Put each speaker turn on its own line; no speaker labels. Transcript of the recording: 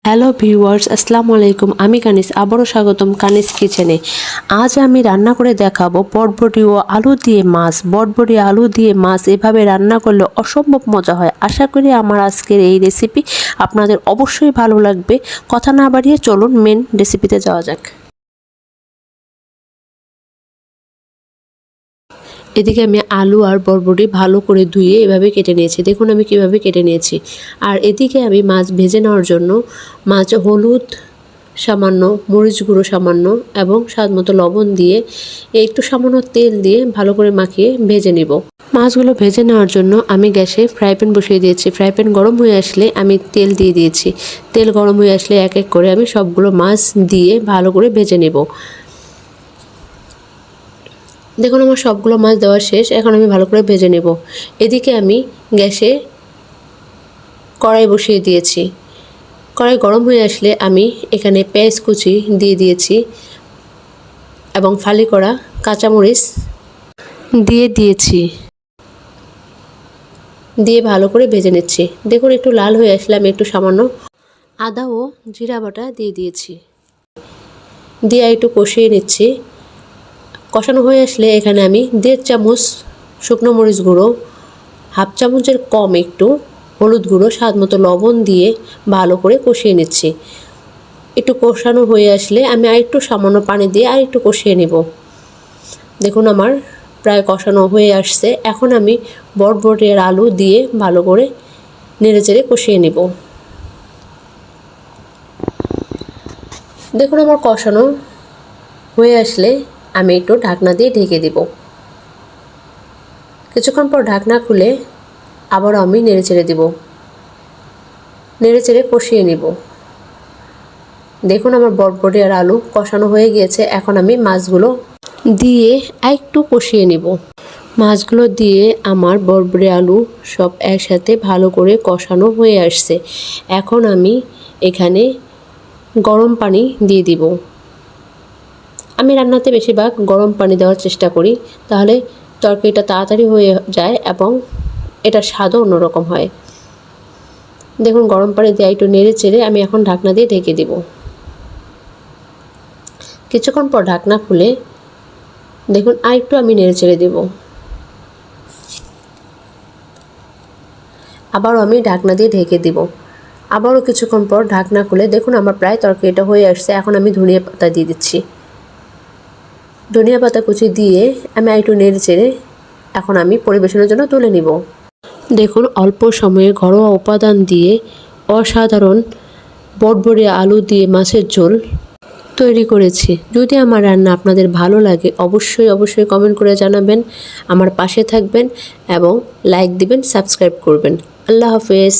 Hello viewers, আসসালামু আলাইকুম। আমি কানিস, আবারও স্বাগতম কানিস কিচেনে। আজ আমি রান্না করে দেখাবো বটবটি ও আলু দিয়ে মাছ। বটবটি আলু দিয়ে মাছ এভাবে রান্না করলে অসম্ভব মজা হয়। আশা করি আমার আজকের এই রেসিপি আপনাদের অবশ্যই ভালো লাগবে। কথা না বাড়িয়ে চলুন মেন রেসিপিতে যাওয়া যাক। এদিকে আমি আলু আর বরবটি ভালো করে ধুয়ে এভাবে কেটে নিয়েছি। দেখুন আমি কিভাবে কেটে নিয়েছি। আর এদিকে আমি মাছ ভেজে নেওয়ার জন্য মাছ হলুদ সামান্য, মরিচ গুঁড়ো সামান্য এবং স্বাদ মতো লবণ দিয়ে একটু সামান্য তেল দিয়ে ভালো করে মাখিয়ে ভেজে নিব। মাছগুলো ভেজে নেওয়ার জন্য আমি গ্যাসে ফ্রাই প্যান বসিয়ে দিয়েছি। ফ্রাই প্যান গরম হয়ে আসলে আমি তেল দিয়ে দিয়েছি। তেল গরম হয়ে আসলে এক এক করে আমি সবগুলো মাছ দিয়ে ভালো করে ভেজে নেব। দেখুন আমার সবগুলো মাছ দেওয়া শেষ। এখন আমি ভালো করে ভেজে নেব। এদিকে আমি গ্যাসে কড়াই বসিয়ে দিয়েছি। কড়াই গরম হয়ে আসলে আমি এখানে পেঁয়াজ কুচি দিয়ে দিয়েছি এবং ফালি করা কাঁচামরিচ দিয়ে দিয়েছি, দিয়ে ভালো করে ভেজে নিচ্ছি। দেখুন একটু লাল হয়ে আসলে আমি একটু সামান্য আদা ও জিরা বাটা দিয়ে দিয়েছি, দিয়ে একটু কষিয়ে নিচ্ছি। কষানো হয়ে আসলে এখানে আমি 1.5 চামচ শুকনো মরিচ গুঁড়ো, হাফ চামচের কম একটু হলুদ গুঁড়ো, স্বাদ মতো লবণ দিয়ে ভালো করে কষিয়ে নিচ্ছি। একটু কষানো হয়ে আসলে আমি আরেকটু সামান্য পানি দিয়ে আরেকটু কষিয়ে নেব। দেখুন আমার প্রায় কষানো হয়ে আসছে। এখন আমি বটবটি আর আলু দিয়ে ভালো করে নেড়েচেড়ে কষিয়ে নেব। দেখুন আমার কষানো হয়ে আসলে আমি একটু ঢাকনা দিয়ে ঢেকে দেব। কিছুক্ষণ পর ঢাকনা খুলে আবারও আমি নেড়েচেড়ে দেব, নেড়েচেড়ে কষিয়ে নেব। দেখুন আমার বটবটি আর আলু কষানো হয়ে গিয়েছে। এখন আমি মাছগুলো দিয়ে একটু কষিয়ে নেব। মাছগুলো দিয়ে আমার বটবটি আলু সব একসাথে ভালো করে কষানো হয়ে আসছে। এখন আমি এখানে গরম পানি দিয়ে দিব। আমি রান্নাতে বেশিরভাগ গরম পানি দেওয়ার চেষ্টা করি, তাহলে তরকারিটা তাড়াতাড়ি হয়ে যায় এবং এটা স্বাদও অন্যরকম হয়। দেখুন গরম পানি দিয়ে একটু নেড়ে চেড়ে আমি এখন ঢাকনা দিয়ে ঢেকে দেব। কিছুক্ষণ পর ঢাকনা খুলে দেখুন আরেকটু আমি নেড়ে চেড়ে দেব। আবারও আমি ঢাকনা দিয়ে ঢেকে দেব। আবারও কিছুক্ষণ পর ঢাকনা খুলে দেখুন আমার প্রায় তরকারিটা হয়ে আসছে। এখন আমি ধনিয়া পাতা দিয়ে দিচ্ছি। ধনিয়া পাতা কুচি দিয়ে আমি একটু নেড়ে চেড়ে এখন আমি পরিবেশনের জন্য তুলে নিব। দেখুন অল্প সময়ে ঘরোয়া উপাদান দিয়ে অসাধারণ বটবটি আলু দিয়ে মাছের ঝোল তৈরি করেছি। যদি আমার রান্না আপনাদের ভালো লাগে অবশ্যই কমেন্ট করে জানাবেন, আমার পাশে থাকবেন এবং লাইক দিবেন, সাবস্ক্রাইব করবেন। আল্লাহ হাফেজ।